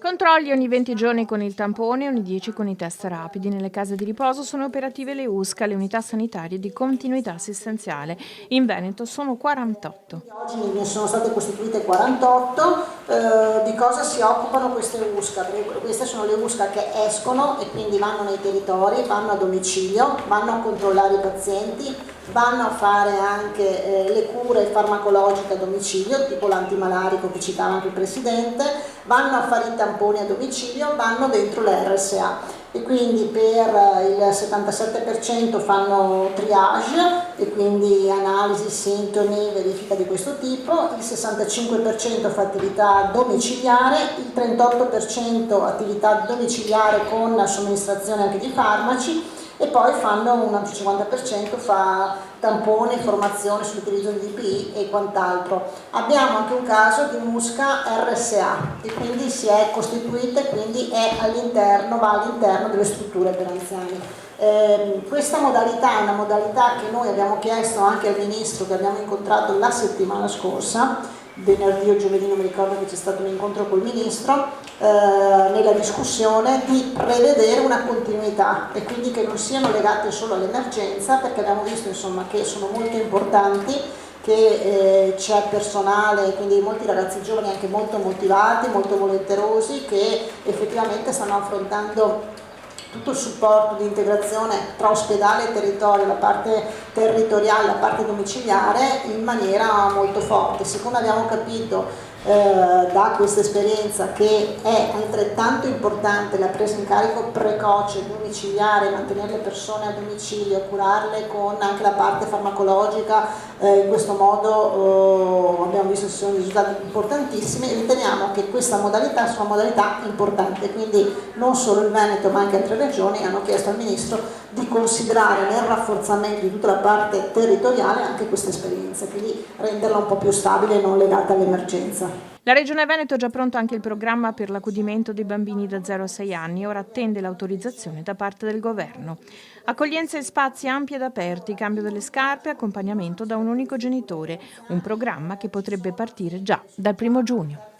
Controlli ogni 20 giorni con il tampone e ogni 10 con i test rapidi. Nelle case di riposo sono operative le USCA, le unità sanitarie di continuità assistenziale. In Veneto sono 48. Oggi ne sono state costituite 48. Di cosa si occupano queste USCA? Perché queste sono le USCA che escono e quindi vanno nei territori, vanno a domicilio, vanno a controllare i pazienti, vanno a fare anche le cure farmacologiche a domicilio, tipo l'antimalarico che citava anche il Presidente, vanno a fare i tamponi a domicilio, vanno dentro l'RSA. E quindi per il 77% fanno triage e quindi analisi, sintomi, verifica di questo tipo, il 65% fa attività domiciliare, il 38% attività domiciliare con somministrazione anche di farmaci e poi fanno un altro 50% fa tampone, informazione sull'utilizzo di DPI e quant'altro. Abbiamo anche un caso di MUSCA RSA e quindi si è costituita e quindi va all'interno delle strutture per anziani. Questa modalità è una modalità che noi abbiamo chiesto anche al Ministro, che abbiamo incontrato la settimana scorsa, venerdì o giovedì, non mi ricordo, che c'è stato un incontro col Ministro, nella discussione di prevedere una continuità e quindi che non siano legate solo all'emergenza, perché abbiamo visto insomma che sono molto importanti, che c'è personale, quindi molti ragazzi giovani anche molto motivati, molto volenterosi, che effettivamente stanno affrontando tutto il supporto di integrazione tra ospedale e territorio, la parte territoriale, la parte domiciliare, in maniera molto forte. Siccome abbiamo capito da questa esperienza che è altrettanto importante la presa in carico precoce, domiciliare, mantenere le persone a domicilio, curarle con anche la parte farmacologica, in questo modo abbiamo visto che ci sono risultati importantissimi e riteniamo che questa modalità sia una modalità importante, quindi non solo il Veneto ma anche altre regioni hanno chiesto al Ministro di considerare nel rafforzamento di tutta la parte territoriale anche questa esperienza, quindi renderla un po' più stabile e non legata all'emergenza. La Regione Veneto ha già pronto anche il programma per l'accudimento dei bambini da 0 a 6 anni e ora attende l'autorizzazione da parte del Governo. Accoglienza e spazi ampi ed aperti, cambio delle scarpe, accompagnamento da un unico genitore, un programma che potrebbe partire già dal 1° giugno.